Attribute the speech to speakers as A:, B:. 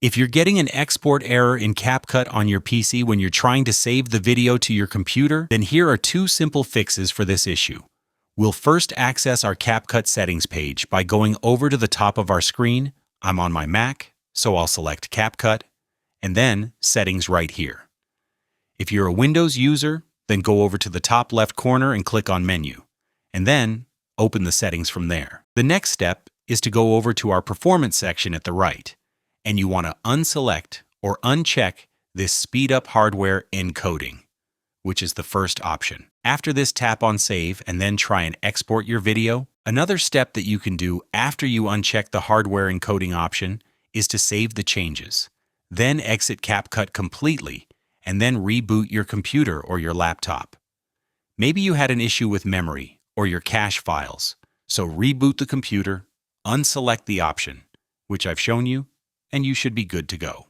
A: If you're getting an export error in CapCut on your PC when you're trying to save the video to your computer, then here are two simple fixes for this issue. We'll first access our CapCut settings page by going over to the top of our screen. I'm on my Mac, so I'll select CapCut, and then Settings right here. If you're a Windows user, then go over to the top left corner and click on Menu, and then open the settings from there. The next step is to go over to our Performance section at the right, and you want to unselect or uncheck this Speed Up Hardware Encoding, which is the first option. After this, tap on Save and then try and export your video. Another step that you can do after you uncheck the hardware encoding option is to save the changes. Then exit CapCut completely and then reboot your computer or your laptop. Maybe you had an issue with memory or your cache files, so reboot the computer, unselect the option, which I've shown you, and you should be good to go.